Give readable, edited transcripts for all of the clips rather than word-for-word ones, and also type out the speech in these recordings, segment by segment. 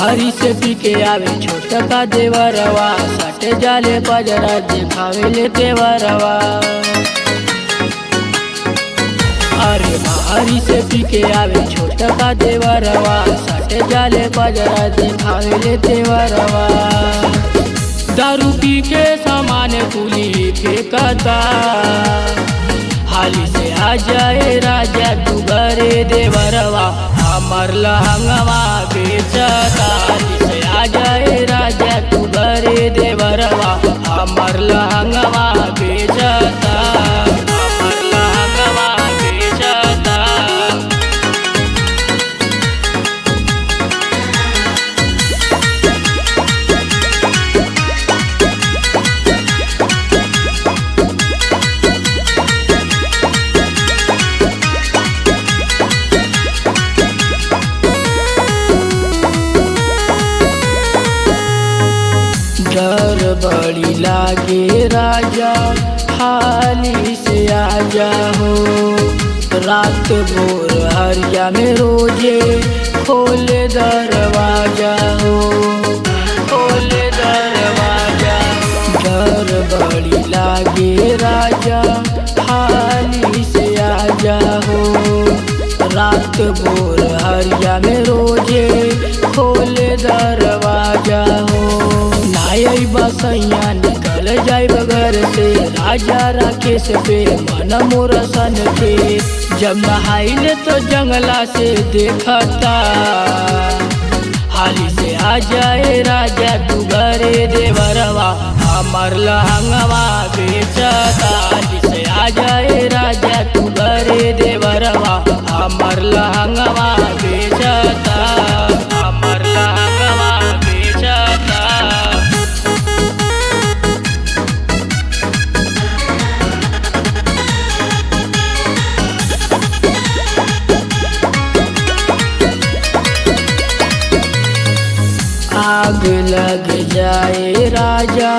बाहरी से पी के आवे छोटा का देवरवा, सटे जाले पजरा दिखावे ले देवरवा। अरे बाहरी से पी के आवे छोटा का देवरवा, सटे जाले पजरा दिखावे ले देवरवा। दारू पी के सामान कुली फेंकता, हाली से आ जाए राजा तू घरे देवरवा, हमर लहंगवा बेचता। हाली से आ जाए राजा तू घरे देवरवा, हमर लहंगवा बेचता, हमर लहंगवा बेचता। डर बड़ी लागे राजा, हाली से आजा हो। रात भोर हरिया में रोजे खोले दरवाजा हो, खोले दरवाजा। डर बड़ी लागे राजा, हाली से आजा हो। रात भोर हरिया में रोजे खोले दरवाजा हो। नाई बसैया निकल जाए घर से, राजा राकेश पे मन मोर सन के। जब नहाइले तो जंगला से देखता, हाली से आ जाए राजा तू घरे देवरवा, हमर लहंगवा बेचता। हाली से आ जाए राजा तू घरे देवरवा, हमर लहंगवा बेचता, हमर लहंगवा बेचता। आग लग जाए राजा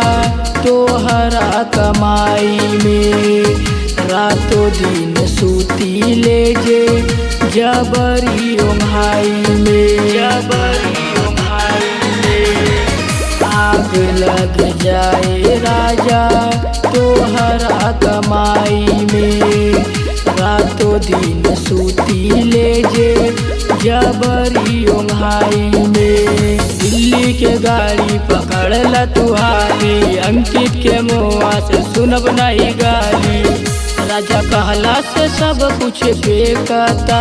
तोहरा कमाई में, रातों दिन सूती ले जे जबरी ओंघाई में, जबरी ओंघाई में। आग लग जाए राजा तोहरा कमाई में, रातों दिन सूती ले जे जबरी ओंघाई में। दिल्ली के गाड़ी पकड़ ला तुहारी, अंकित के मुआ से सुनब नहीं गाली। राजा कहला से सब कुछ बेकता,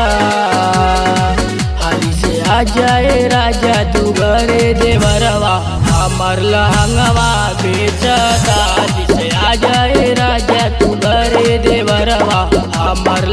हाली से आ जाए राजा तू घरे देवरवा, हमर लहंगवा बेचता। हाली से आ जाए राजा तू घरे देवरवा, हमर